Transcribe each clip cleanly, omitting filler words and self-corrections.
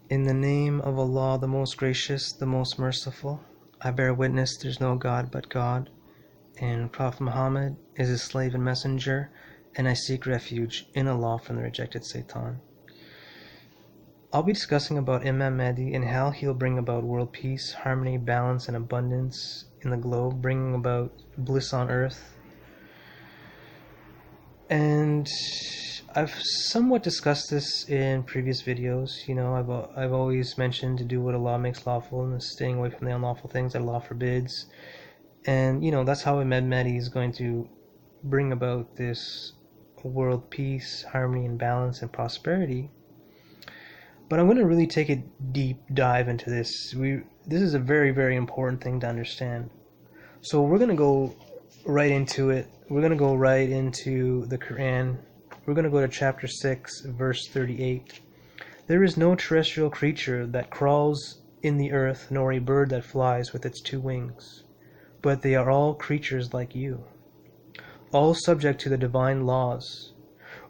In the name of Allah, the most gracious, the most merciful, I bear witness there's no God but God, and Prophet Muhammad is his slave and messenger, and I seek refuge in Allah from the rejected Satan. I'll be discussing about Imam Mahdi and how he'll bring about world peace, harmony, balance, and abundance in the globe, bringing about bliss on earth. And I've somewhat discussed this in previous videos. I've always mentioned to do what Allah makes lawful and staying away from the unlawful things that Allah forbids. And that's how Imam Mahdi is going to bring about this world peace, harmony, and balance and prosperity. But I'm going to really take a deep dive into this. This is a very, very important thing to understand. So we're going to go right into it. We're going to go right into the Quran. We're going to go to chapter 6, verse 38. There is no terrestrial creature that crawls in the earth, nor a bird that flies with its two wings, but they are all creatures like you, all subject to the divine laws.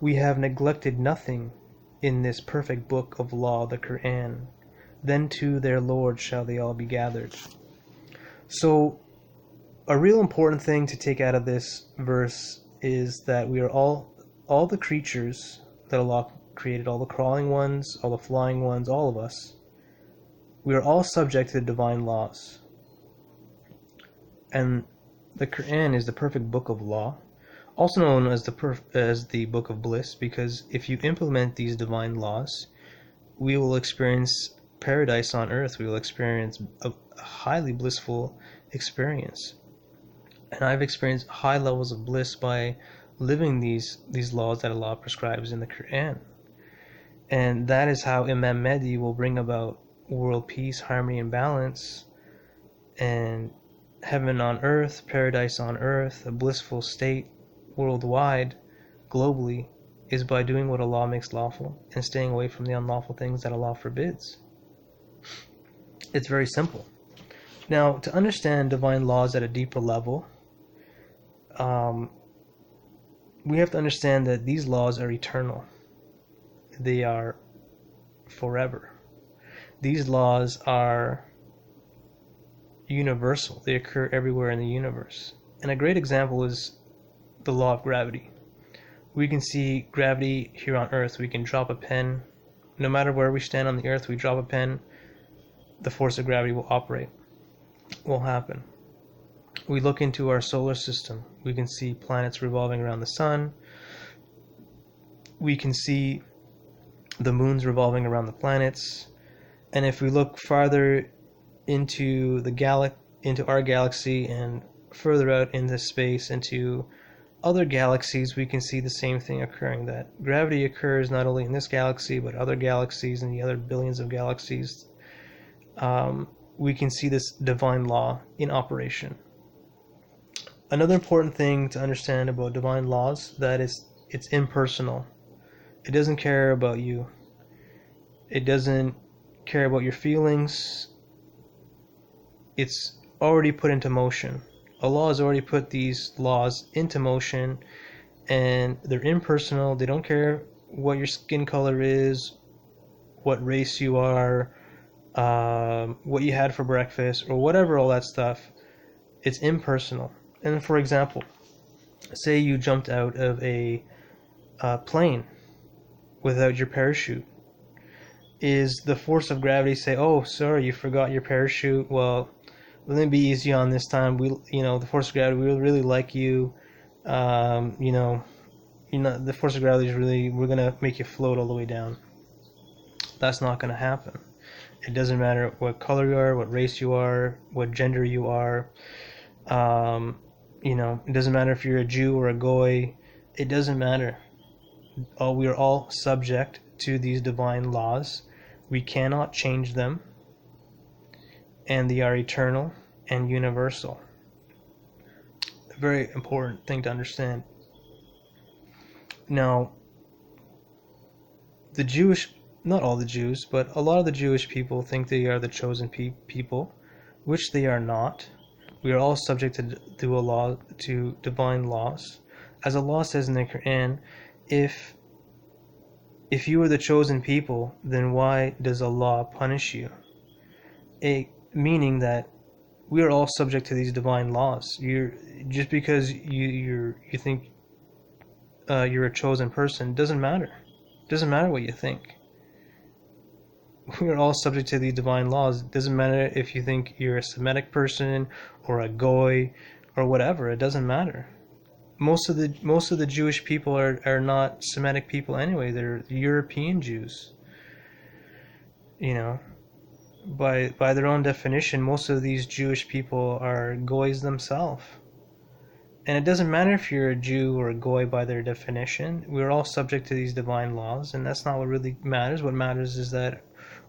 We have neglected nothing in this perfect book of law, the Quran. Then to their Lord shall they all be gathered. So, a real important thing to take out of this verse is that we are all the creatures that Allah created, all the crawling ones, all the flying ones, all of us, we are all subject to the divine laws. And the Quran is the perfect book of law, also known as the book of bliss, because if you implement these divine laws, we will experience paradise on earth. We will experience a highly blissful experience. And I've experienced high levels of bliss by living these laws that Allah prescribes in the Quran. And that is how Imam Mahdi will bring about world peace, harmony, and balance, and heaven on earth, paradise on earth, a blissful state worldwide, globally, is by doing what Allah makes lawful and staying away from the unlawful things that Allah forbids. It's very simple. Now, to understand divine laws at a deeper level, we have to understand that these laws are eternal. They are forever. These laws are universal. They occur everywhere in the universe. And a great example is the law of gravity. We can see gravity here on Earth. We can drop a pen. No matter where we stand on the Earth, we drop a pen, the force of gravity will operate, will happen. We look into our solar system. We can see planets revolving around the sun. We can see the moons revolving around the planets. And if we look farther into into our galaxy and further out into space, into other galaxies, we can see the same thing occurring, that gravity occurs not only in this galaxy but other galaxies and the other billions of galaxies. We can see this divine law in operation. Another important thing to understand about divine laws, that is, it's impersonal. It doesn't care about you. It doesn't care about your feelings. It's already put into motion. Allah has already put these laws into motion, and they're impersonal. They don't care what your skin color is, what race you are, what you had for breakfast, or whatever, all that stuff. It's impersonal. And for example, say you jumped out of a plane without your parachute. Is the force of gravity say, "Oh, sorry, you forgot your parachute. Well, let me be easy on this time. The force of gravity, we really like you. The force of gravity is really, we're gonna make you float all the way down." That's not gonna happen. It doesn't matter what color you are, what race you are, what gender you are. It doesn't matter if you're a Jew or a Goy. It doesn't matter. We are all subject to these divine laws. We cannot change them, and they are eternal and universal. A very important thing to understand. Now, not all the Jews, but a lot of the Jewish people think they are the chosen people, which they are not. We are all subject to divine laws. As Allah says in the Quran, if If you are the chosen people, then why does Allah punish you? Meaning that we are all subject to these divine laws. You're just because you think you're a chosen person doesn't matter. Doesn't matter what you think. We are all subject to these divine laws. It doesn't matter if you think you're a Semitic person or a goy or whatever. It doesn't matter. Most of the Jewish people are not Semitic people anyway. They're European Jews. You know, by their own definition, most of these Jewish people are goys themselves. And it doesn't matter if you're a Jew or a goy by their definition. We're all subject to these divine laws, and that's not what really matters. What matters is that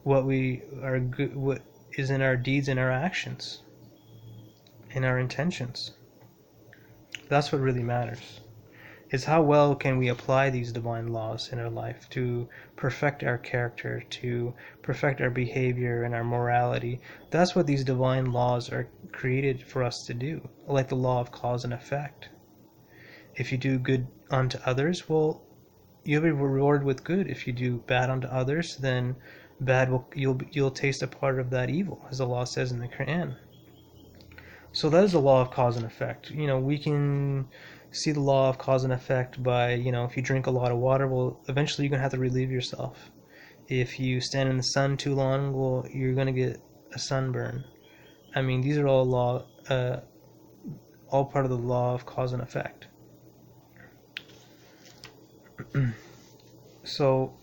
what is in our deeds and our actions, in our intentions. That's what really matters. Is how well can we apply these divine laws in our life to perfect our character, to perfect our behavior and our morality. That's what these divine laws are created for us to do, like the law of cause and effect. If you do good unto others, well, you'll be rewarded with good. If you do bad unto others, then you'll taste a part of that evil, as Allah says in the Quran. So that is the law of cause and effect. We can see the law of cause and effect by, if you drink a lot of water, well, eventually you're going to have to relieve yourself. If you stand in the sun too long, well, you're going to get a sunburn. I mean, these are all part of the law of cause and effect. So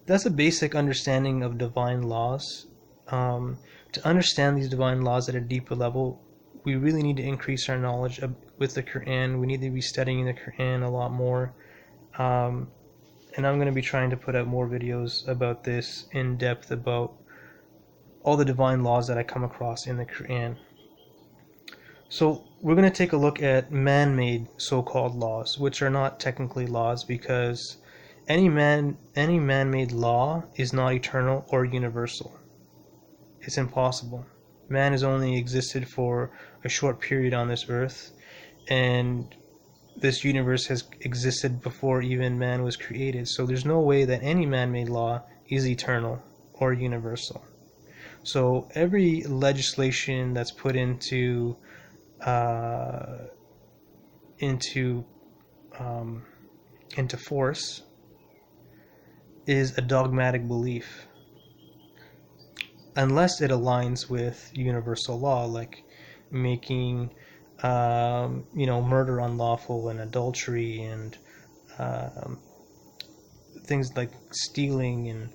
that's a basic understanding of divine laws. To understand these divine laws at a deeper level, we really need to increase our knowledge with the Quran. We need to be studying the Quran a lot more. And I'm going to be trying to put out more videos about this in depth, about all the divine laws that I come across in the Quran. So we're going to take a look at man-made so-called laws, which are not technically laws, because any man-made law is not eternal or universal. It's impossible. Man has only existed for a short period on this earth, and this universe has existed before even man was created. So there's no way that any man-made law is eternal or universal. So every legislation that's put into force is a dogmatic belief, unless it aligns with universal law, like making murder unlawful and adultery and things like stealing and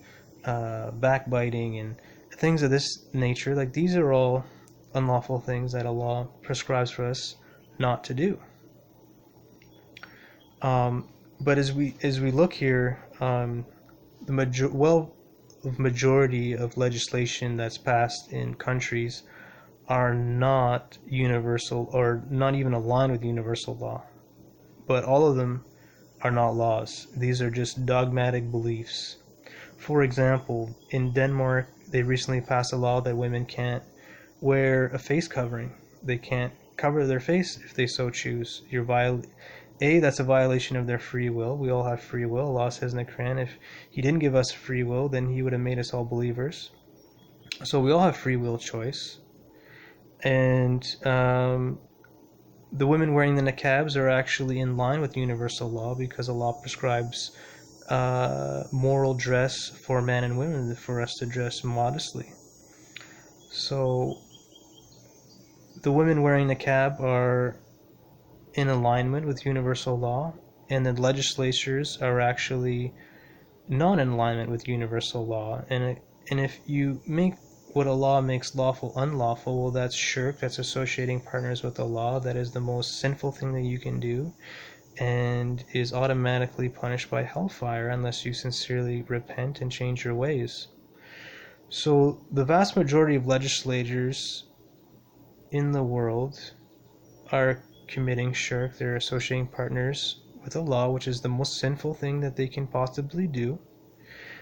backbiting and things of this nature. Like, these are all unlawful things that Allah prescribes for us not to do. But as we look here, the majority of legislation that's passed in countries are not universal, or not even aligned with universal law. But all of them are not laws. These are just dogmatic beliefs. For example, in Denmark, they recently passed a law that women can't wear a face covering. They can't cover their face if they so choose. That's a violation of their free will. We all have free will. Allah says in the Quran, if He didn't give us free will, then He would have made us all believers. So we all have free will choice. And the women wearing the niqabs are actually in line with universal law, because Allah prescribes moral dress for men and women, for us to dress modestly. So the women wearing niqab are in alignment with universal law, and the legislatures are actually not in alignment with universal law. And if you make what Allah makes lawful unlawful, well, that's shirk. That's associating partners with Allah. That is the most sinful thing that you can do, and is automatically punished by hellfire unless you sincerely repent and change your ways. So the vast majority of legislators in the world are committing shirk. They're associating partners with Allah, which is the most sinful thing that they can possibly do.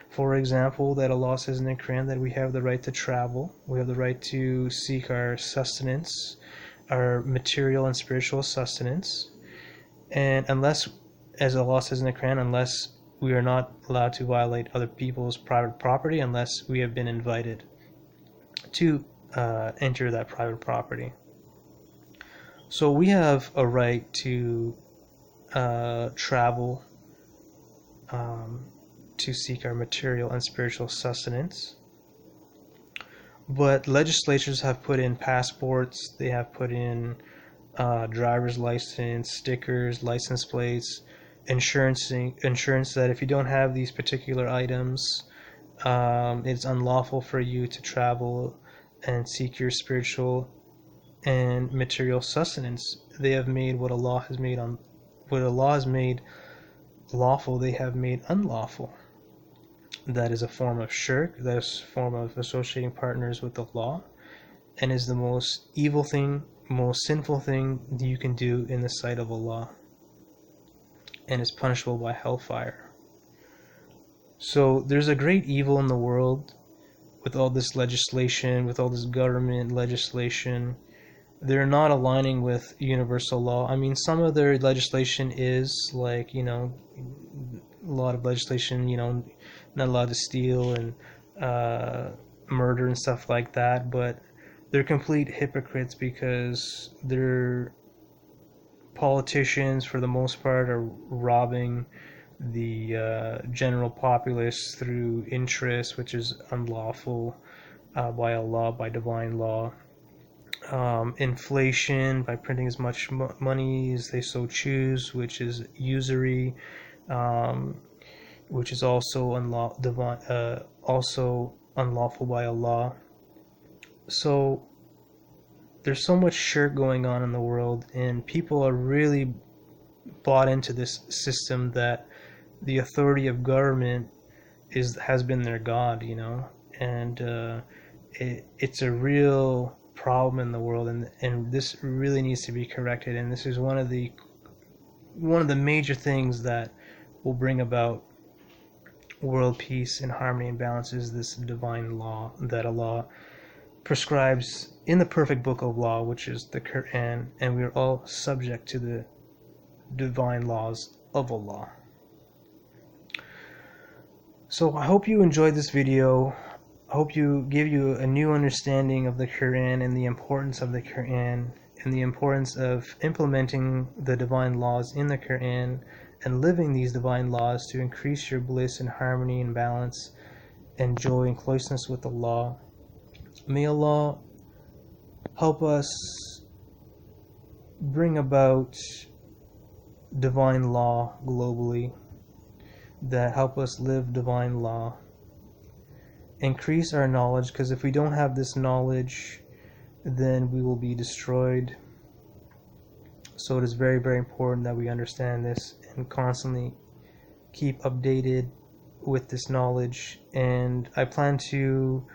For example, that Allah says in the Quran that we have the right to travel, we have the right to seek our sustenance, our material and spiritual sustenance, and unless, as Allah says in the Quran, unless we are not allowed to violate other people's private property unless we have been invited to enter that private property. So we have a right to travel to seek our material and spiritual sustenance. But legislatures have put in passports, they have put in driver's license, stickers, license plates, insurance that if you don't have these particular items, it's unlawful for you to travel and seek your spiritual and material sustenance. They have made what Allah has made lawful, they have made unlawful. That is a form of shirk, that is a form of associating partners with Allah, and is the most evil thing, most sinful thing you can do in the sight of Allah, and is punishable by hellfire. So there's a great evil in the world with all this legislation, with all this government legislation. They're not aligning with universal law. I mean, some of their legislation is like, a lot of legislation, not allowed to steal and murder and stuff like that, but they're complete hypocrites because their politicians, for the most part, are robbing the general populace through interest, which is unlawful by Allah, by divine law. Inflation, by printing as much money as they so choose, which is usury, which is also unlawful by Allah. So there's so much shirk going on in the world, and people are really bought into this system that the authority of government has been their god, and it's a real problem in the world, and this really needs to be corrected. And this is one of the major things that will bring about world peace and harmony and balance, is this divine law that Allah prescribes in the perfect book of law, which is the Quran, and we are all subject to the divine laws of Allah. So I hope you enjoyed this video. I hope you give you a new understanding of the Quran and the importance of the Quran and the importance of implementing the divine laws in the Quran and living these divine laws to increase your bliss and harmony and balance and joy and closeness with Allah. May Allah help us bring about divine law globally, that help us live divine law. Increase our knowledge, because if we don't have this knowledge, then we will be destroyed. So it is very, very important that we understand this and constantly keep updated with this knowledge. And I plan to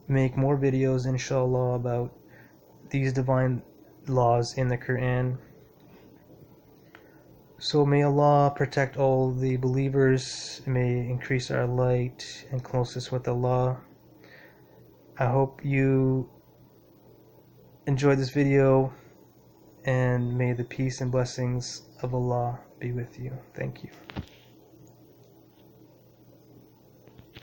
make more videos, inshallah, about these divine laws in the Quran. So may Allah protect all the believers, may increase our light and closeness with Allah. I hope you enjoyed this video, and may the peace and blessings of Allah be with you. Thank you.